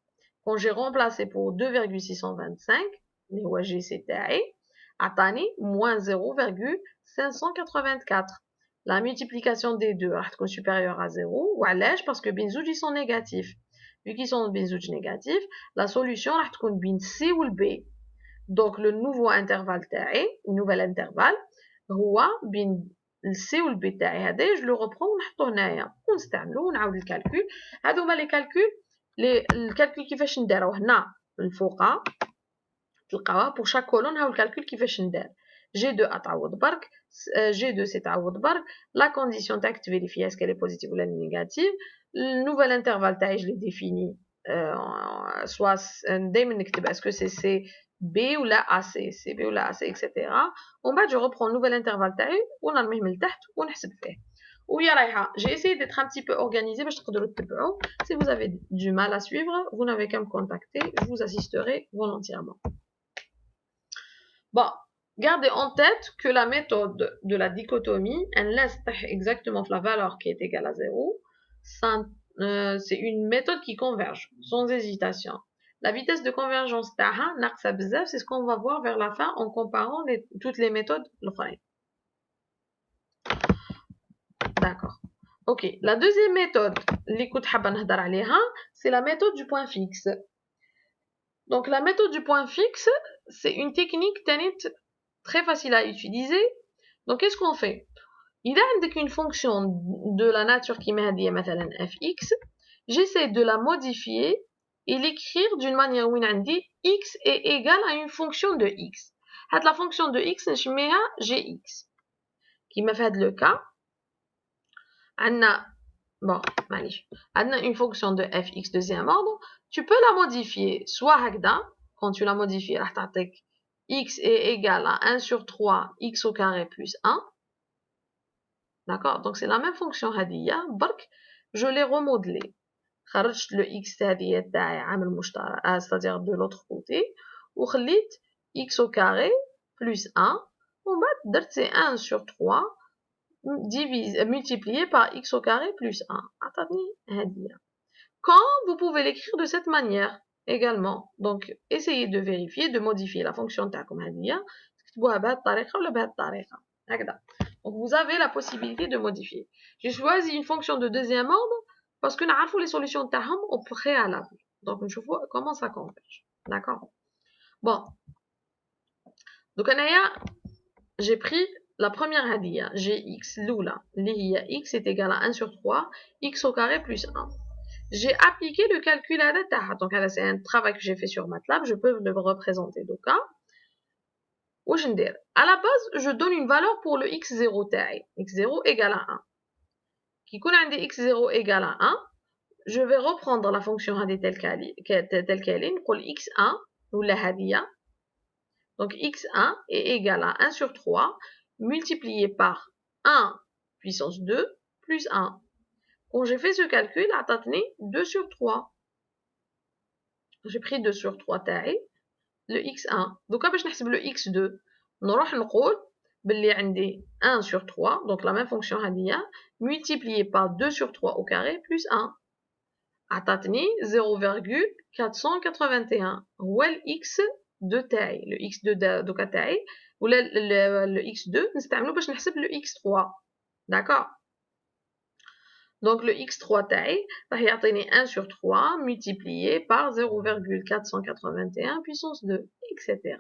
Quand j'ai remplacé pour 2,625 اللي هو GC تاعي عطاني moins 0,584. La multiplication des deux راح تكون supérieure à 0. وعلاش؟ parce que بين زوج ils sont négatifs. Vu qu'ils sont بين زوج négatifs, la solution راح تكون بين C و B. Donc le nouveau intervalle تاعي, le nouvel intervalle هو بين C و B تاعي هذا. Je le reprends ونحطو هنايا ونستعملو ونعاود الكالكول. هادو هما لي كالكول. الكالكول كيفاش نديرو هنا الفوقا تلقاوها pour chaque colonne. هاو الكالكول كيفاش ندير. G2 تعوض برك, G2 c'est تعوض برك. La condition تاعك تفيريفي est-ce qu'elle est positive ou négative. Le nouvel intervalle تاعي je l'ai défini soit دايما نكتب est-ce que c'est C B ou la AC, C B ou la AC, etc. ومن بعد je reprends le nouvel intervalle تاعي ونرميه من التحت ونحسب فيه. ويا رايحه j'ai essayé d'être un petit peu organisé باش تقدروا تتبعوا. Si vous avez du mal à suivre, vous n'avez qu'à me contacter, je vous assisterai volontiers. Bon, gardez en tête que la méthode de la dichotomie, elle laisse exactement la valeur qui est égale à 0. C'est une méthode qui converge, sans hésitation. La vitesse de convergence c'est ce qu'on va voir vers la fin en comparant toutes les méthodes. D'accord. Ok, la deuxième méthode, c'est la méthode du point fixe. Donc la méthode du point fixe, c'est une technique très facile à utiliser. Donc qu'est-ce qu'on fait? Il a une fonction de la nature qui m'a dit fx, j'essaie de la modifier et l'écrire d'une manière où on dit x est égal à une fonction de x. La fonction de x, je mets à gx. Qui m'a fait le cas. On a une fonction de fx deuxième ordre. Tu peux la modifier soit hagda, quand tu la modifies, x est égal à 1 sur 3 x au carré plus 1. D'accord? Donc c'est la même fonction هذه برك je l'ai remodelé. خرجت le x هذه تاعي عامل مشترك, c'est-à-dire de l'autre côté, وخليت x au carré plus 1 ومن بعد درت 1 sur 3 multiplié par x au carré plus 1. Quand vous pouvez l'écrire de cette manière également. Donc, essayez de vérifier, de modifier la fonction تاعكم هذه. Donc, vous avez la possibilité de modifier. J'ai choisi une fonction de deuxième ordre parce que nous avons les solutions تاعهم au préalable. Donc, je vois comment ça converge. D'accord? Bon. Donc, j'ai pris la première hadia, gx l'oula, x est égal à 1 sur 3, x au carré plus 1. J'ai appliqué le calcul à la taha. Donc, c'est un travail que j'ai fait sur MATLAB, je peux le représenter. Donc, à la base, je donne une valeur pour le x0 taille. x0 égale à 1. Qui connaît un x0 égale à 1, je vais reprendre la fonction telle qu'elle est, pour x1 ou la hadia. Donc, x1 est égal à 1 sur 3 multiplié par 1 puissance 2 plus 1. Quand j'ai fait ce calcul, j'ai 2 sur 3. J'ai pris 2 sur 3 taille, le x1. Donc, باش نحسب le x2. نروح نقول باللي عندي 1 sur 3, donc la même fonction هذه, multiplié par 2 sur 3 au carré plus 1. عطاتني 0,481 هو x de taille, le x2 دوكا تاعي ولا le x2 نستعملو باش نحسب le x3. D'accord? Donc le x3 taille راح يعطيني 1 sur 3 multiplié par 0,481 puissance 2 etc.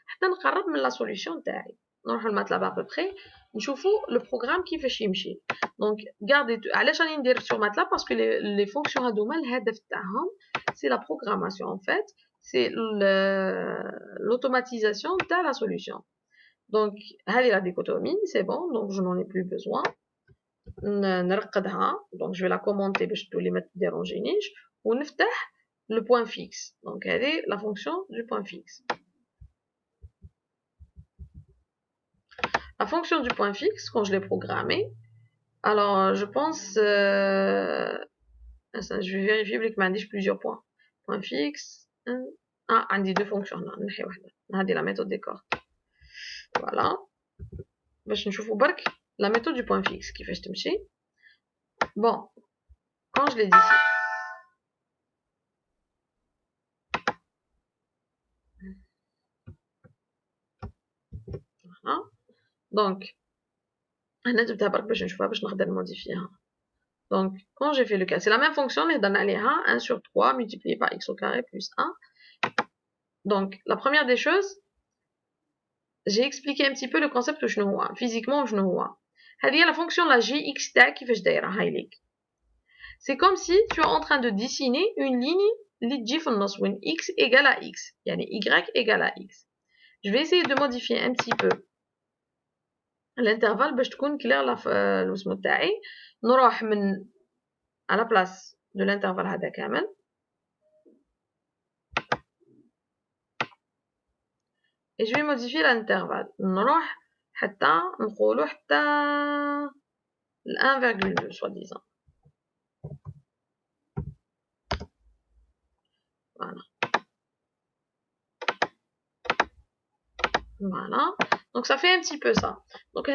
حتى نقرب من la solution تاعي. نروحو لماتلاب à peu près نشوفو le programme كيفاش يمشي. Donc gardez علاش راني ندير sur MATLAB parce que les fonctions هادوما الهدف تاعهم c'est la programmation en fait, c'est l'automatisation تاع la solution. Donc هذه la dichotomie, c'est bon, donc je n'en ai plus besoin. نرقدها, donc je vais la commenter باش تولي ما تديرونجينيش ونفتح le point fixe. Donc هذه la fonction du point fixe. La fonction du point fixe, quand je l'ai programmée, alors je pense, je vais vérifier que j'ai plusieurs points. Point fixe, on dit deux fonctions, on a dit la méthode des cordes. Voilà. Je vais vous montrer la méthode du point fixe qui fait ce Bon, quand je l'ai dit ici. Voilà. Donc, donc, quand j'ai fait le cas, c'est la même fonction, mais dans 1 sur 3 multiplié par x au carré plus 1. Donc, la première des choses, j'ai expliqué un petit peu le concept que je ne vois. Physiquement, je ne vois. Il y a la fonction la gx qui fait c'est comme si tu es en train de dessiner une ligne où x égale à x. Y égale à x. Je vais essayer de modifier un petit peu l'intervalle باش تكون clair الوسم تاعي. نروح من à la place de l'intervalle هذا كامل. Et je vais modifier l'intervalle. نروح حتى نقولوا حتى 1,2 soi-disant. Voilà. Voilà. Donc ça fait un petit peu ça. Donc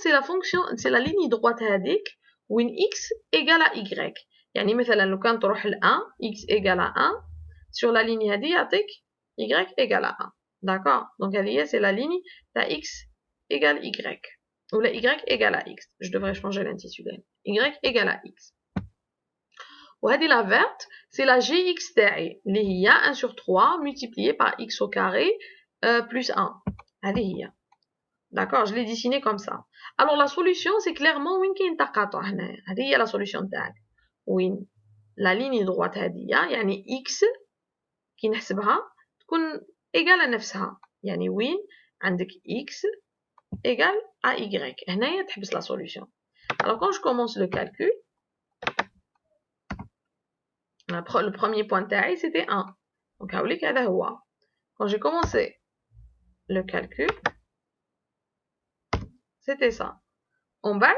c'est la fonction, c'est la ligne droite هذيك où x égale à y. يعني مثلا لو كان تروح ل 1 x égale à 1 sur la ligne هذه يعطيك y égale à 1. D'accord? Donc c'est la ligne de x égale y. Ou la y égale à x. Je devrais changer l'intitulé. Y égale à x. وهذه la verte, c'est la gx تاعي اللي هي 1 sur 3 multiplié par x au carré plus 1. هذه هي. D'accord, je l'ai dessiné comme ça. Alors la solution, c'est clairement وين كاين تقاطع هنايا. هذه هي la solution تاعك. وين la ligne droite هذه يعني x كي نحسبها تكون égale à نفسها. يعني وين عندك x égale à y. هنايا تحبس la solution. Alors quand je commence le calcul, le premier point تاعي c'était 1. Donc هاوليك هذا هو. Quand j'ai commencé le calcul, c'était ça. En bas,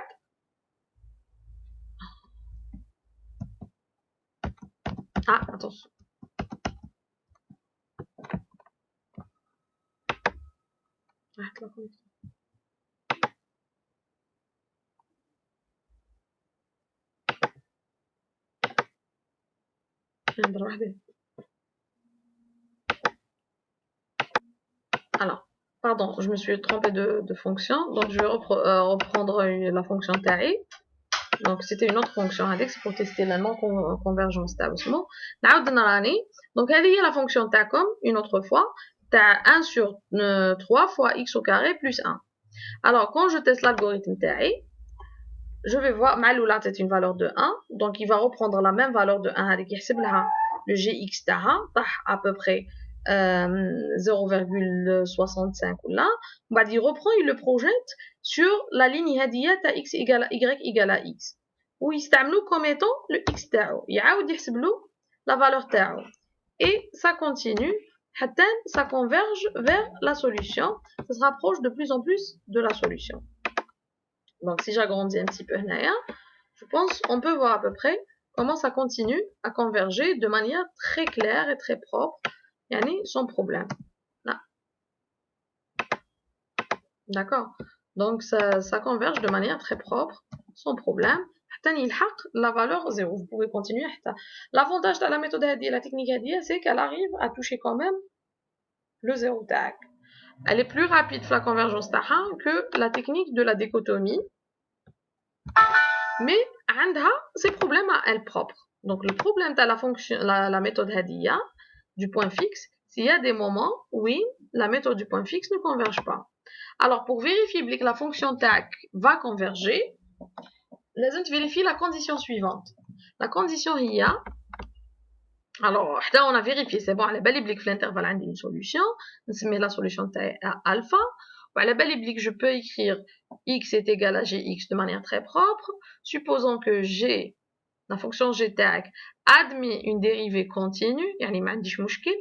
ah, attention. Alors, pardon, je me suis trompée de fonction. Donc, je vais reprendre la fonction taille. Donc, c'était une autre fonction avec, c'est pour tester la non-convergence d'établissement. Donc, elle est la fonction tacom, une autre fois. T'as 1 sur 3 fois x au carré plus 1. Alors, quand je teste l'algorithme taille, je vais voir, Maloula, c'est une valeur de 1. Donc, il va reprendre la même valeur de 1 avec le gx taha, à peu près 0,65 ou là. Il reprend, il le projette sur la ligne هذه à x égale à y égale à x. Où il s'amène comme étant le x تاعو. يعاود يحسب له la valeur تاعو. Et ça continue, ça converge vers la solution. Ça se rapproche de plus en plus de la solution. Donc, si j'agrandis un petit peu, je pense on peut voir à peu près comment ça continue à converger de manière très claire et très propre, sans problème. Là. D'accord. Donc, ça converge de manière très propre, sans problème. La valeur 0. Vous pouvez continuer. L'avantage de la méthode de la technique c'est qu'elle arrive à toucher quand même le 0 tag. Elle est plus rapide la convergence que la technique de la dichotomie. Mais عندها ses problèmes à elle propre. Donc le problème de la méthode Hadia du point fixe, s'il y a des moments où la méthode du point fixe ne converge pas. Alors pour vérifier que la fonction TAC va converger, لازم vérifier la condition suivante. La condition IA, alors là on a vérifié, c'est bon, على بالي بلي في l'intervalle عندي une solution, نسمي la solution تاعي alpha. على بالي بلي je peux écrire x est égal à gx de manière très propre. Supposons que g, la fonction g tag, admet une dérivée continue, يعني ما عنديش مشكل,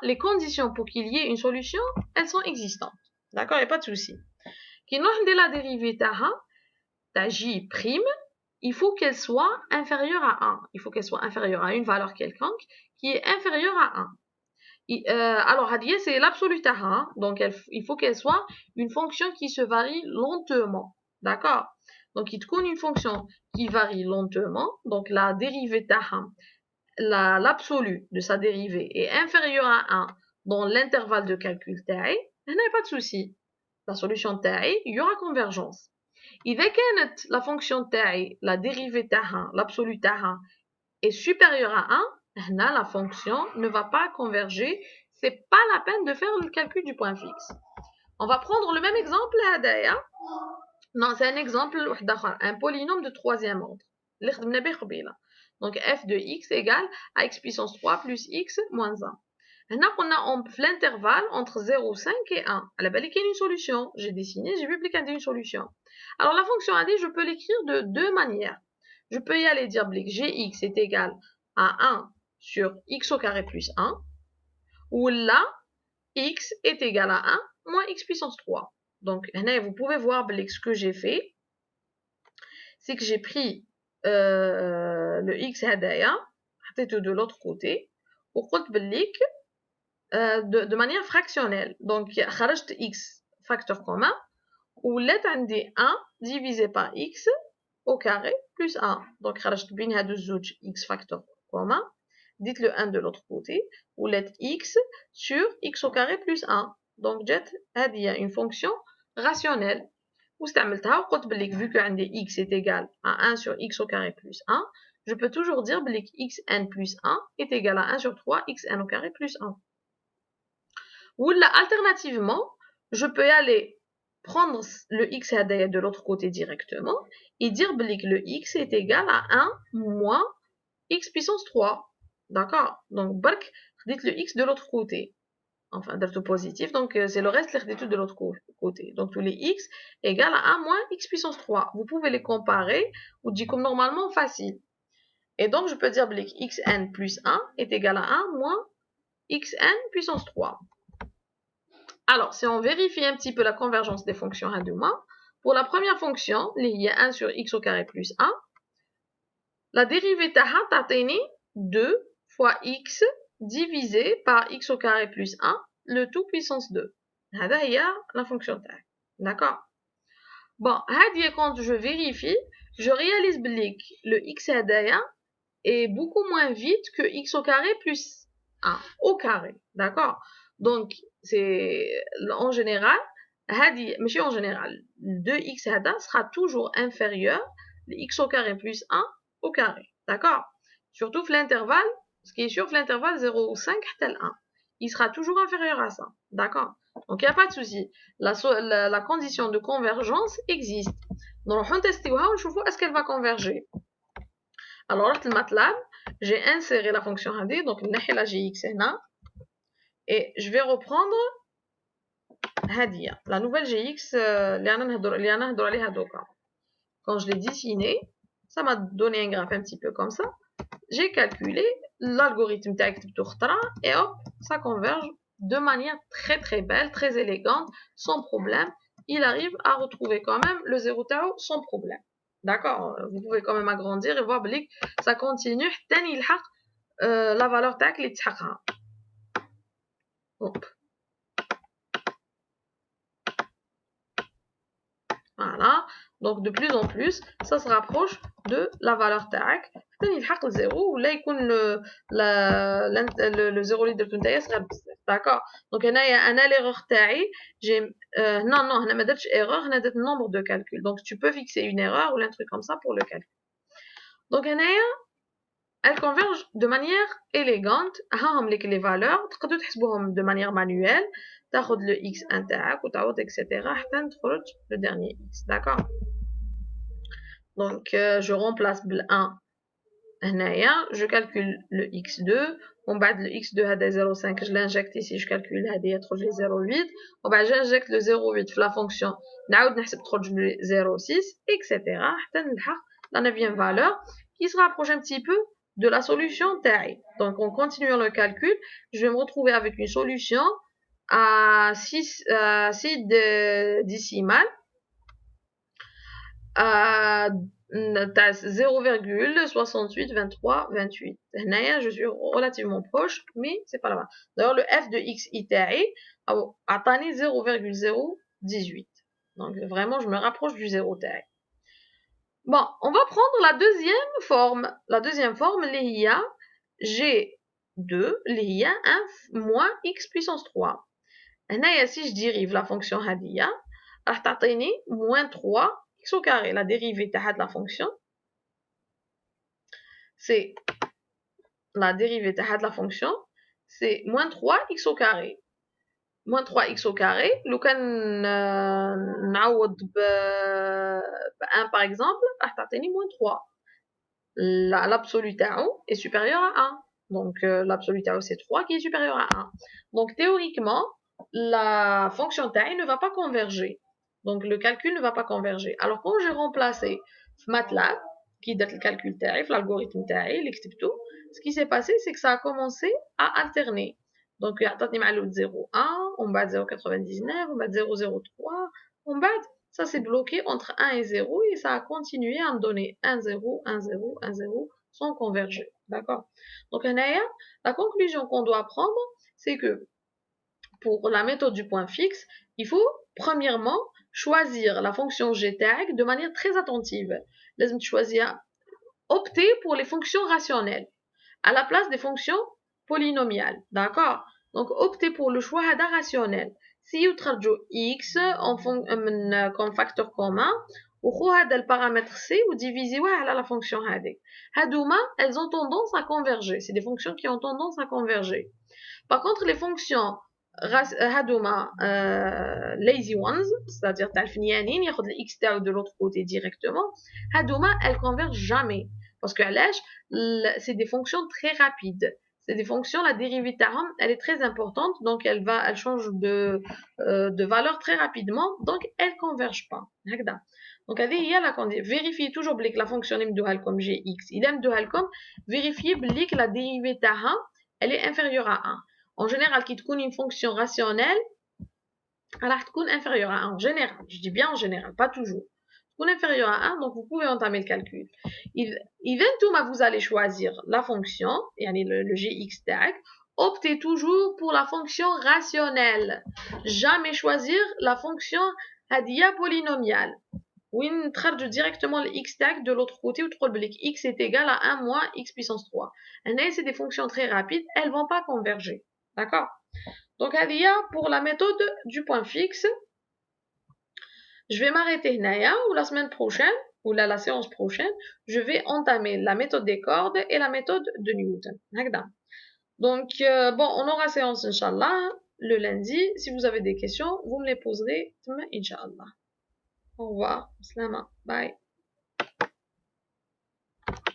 les conditions pour qu'il y ait une solution, elles sont existantes. D'accord, il n'y a pas de souci. Qui nous la dérivée ta j prime, il faut qu'elle soit inférieure à 1. Il faut qu'elle soit inférieure à une valeur quelconque qui est inférieure à 1. Alors, Hadia, c'est l'absolu taha, donc il faut qu'elle soit une fonction qui se varie lentement. D'accord? Donc, il te connaît une fonction qui varie lentement, donc la dérivée taha, l'absolu de sa dérivée est inférieure à 1 dans l'intervalle de calcul ta'i, il n'y a pas de souci. La solution ta'i, il y aura convergence. إذا كانت la fonction ta'i, la dérivée taha, l'absolu taha, est supérieure à 1, la fonction ne va pas converger. C'est pas la peine de faire le calcul du point fixe. On va prendre le même exemple là. Non, c'est un exemple, un polynôme de troisième ordre. Donc f de x égale à x puissance 3 plus x moins 1. Maintenant, on a l'intervalle entre 0,5 et 1. À la belle, il y a une solution. J'ai dessiné, j'ai publié une solution. Alors, la fonction AD, je peux l'écrire de deux manières. Je peux y aller dire que gx est égal à 1 sur x au carré plus 1. Ou là, x est égal à 1 moins x puissance 3. Donc, vous pouvez voir ce que j'ai fait. C'est que j'ai pris le x hadaya, de l'autre côté, pour de manière fractionnelle. Donc, خرجت x facteur commun, ou let 1 divisé par x au carré plus 1. Donc, خرجت بين هادو الزوج x facteur commun, dites le 1 de l'autre côté, ou let x sur x au carré plus 1. Donc, il y a une fonction rationnelle. Vu que x est égal à 1 sur x au carré plus 1, je peux toujours dire que xn plus 1 est égal à 1 sur 3 xn au carré plus 1. Ou là, alternativement, je peux aller prendre le x de l'autre côté directement et dire que le x est égal à 1 moins x puissance 3. D'accord? Donc, dites le x de l'autre côté. Enfin, d'être positif, donc c'est le reste l'étude de l'autre côté. Donc, tous les x égale à 1 moins x puissance 3. Vous pouvez les comparer ou dire comme normalement facile. Et donc, je peux dire que xn plus 1 est égal à 1 moins xn puissance 3. Alors, si on vérifie un petit peu la convergence des fonctions Haduma, pour la première fonction, il y a 1 sur x au carré plus 1, la dérivée taha tateni 2 fois x divisé par x au carré plus 1, le tout puissance 2. هذا هي la fonction taille. D'accord? Bon, quand je vérifie, je réalise que le x هدايا est beaucoup moins vite que x au carré plus 1 au carré. D'accord? Donc, c'est en général, mais en général, 2x sera toujours inférieur à x au carré plus 1 au carré. D'accord? Surtout l'intervalle, ce qui est sûr, l'intervalle 0,5 tel 1. Il sera toujours inférieur à ça. D'accord? Donc, il n'y a pas de souci. La condition de convergence existe. Donc, on va tester, on va voir est-ce qu'elle va converger. Alors, dans le MATLAB, j'ai inséré la fonction AD, donc la GX et je vais reprendre la nouvelle GX quand je l'ai dessinée, ça m'a donné un graphe un petit peu comme ça. J'ai calculé l'algorithme et hop, ça converge de manière très très belle, très élégante, sans problème. Il arrive à retrouver quand même le 0 tau sans problème. D'accord? Vous pouvez quand même agrandir et voir que ça continue. La valeur tac les hop. Voilà. Donc de plus en plus, ça se rapproche de la valeur TAC. Il y a le 0 ou là il le 0 اللي درتو نتايا صغير بزاف. D'accord. Donc هنا l'erreur تاعي non هنا ما درتش erreur, هنا درت nombre de calcul. Donc tu peux fixer une erreur ou un truc comme ça pour le calcul. Donc هنا elles convergent de manière élégante. هاهم لك les valeurs تقدروا تحسبوهم de manière manuelle. تاخذ le x1 تاعك وتعوض etc. حتى تخرج le dernier x. D'accord. Donc, je remplace le 1. Je calcule le x2. On bat le x2 à 0,5. Je l'injecte ici. Je calcule à 0,8. On va j'injecte le 0,8 la fonction. Le 0,6, etc. La 9e valeur qui se rapproche un petit peu de la solution TAI. Donc, en continuant le calcul, je vais me retrouver avec une solution à 6 décimales. 0,682328. Je suis relativement proche, mais c'est pas là-bas. D'ailleurs, le f de x itaï a atteint 0,018. Donc, vraiment, je me rapproche du 0 taï. Bon, on va prendre la deuxième forme. La deuxième forme, l'IA G2, l'IA 1 moins x puissance 3. Si je dérive la fonction hadia, elle t'atteint moins 3 x au carré. La dérivée de la fonction, c'est la dérivée de la fonction, c'est moins 3 x au carré. Moins 3 x au carré. لو كان نعوض ب 1 par exemple, elle t'atteint moins 3. L'absolu tau est supérieur à 1. Donc l'absolu tau c'est 3 qui est supérieur à 1. Donc théoriquement, la fonction taille ne va pas converger. Donc le calcul ne va pas converger. Alors quand j'ai remplacé MATLAB, qui date le calcul taille, l'algorithme taille, l'extipto, ce qui s'est passé, c'est que ça a commencé à alterner. Donc il y a 0,1, on bat 0,99, on bat 0,03, on bat, ça s'est bloqué entre 1 et 0 et ça a continué à me donner 1, 0, 1, 0, 1, 0 sans converger. D'accord? Donc la conclusion qu'on doit prendre, c'est que pour la méthode du point fixe, il faut premièrement choisir la fonction GTAG de manière très attentive. Laisse-moi choisir, opter pour les fonctions rationnelles à la place des fonctions polynomiales. D'accord? Donc, opter pour le choix rationnel. Si vous traduisez x comme facteur commun, ou le paramètre c, vous divisez la fonction hadik. Hadouma, elles ont tendance à converger. C'est des fonctions qui ont tendance à converger. Par contre, les fonctions hadouma lazy ones, c'est-à-dire talfnianin, il y a le x de l'autre côté directement, hadouma, elles convergent jamais. Parce que c'est des fonctions très rapides. C'est des fonctions, la dérivée taram, elle est très importante, donc elle change de valeur très rapidement, donc elle ne converge pas. Donc, il y a la condition. Vérifiez toujours que la fonction m2 comme gx, il m2 comme, vérifiez que la dérivée taram, elle est inférieure à 1. En général, qui te une fonction rationnelle, elle est inférieure à 1. En général, je dis bien en général, pas toujours. Inférieur à 1, donc vous pouvez entamer le calcul. Vous allez choisir la fonction, le gx tag, optez toujours pour la fonction rationnelle. Jamais choisir la fonction hadia polynomiale. ou نخرجوا directement le x tag de l'autre côté ou x est égal à 1 moins x puissance 3. Et c'est des fonctions très rapides, elles vont pas converger. D'accord? Donc, pour la méthode du point fixe, je vais m'arrêter là, ou la semaine prochaine, ou la séance prochaine, je vais entamer la méthode des cordes et la méthode de Newton. Donc, bon, on aura séance, Inch'Allah, le lundi. Si vous avez des questions, vous me les poserez, Inch'Allah. Au revoir. Slama. Bye.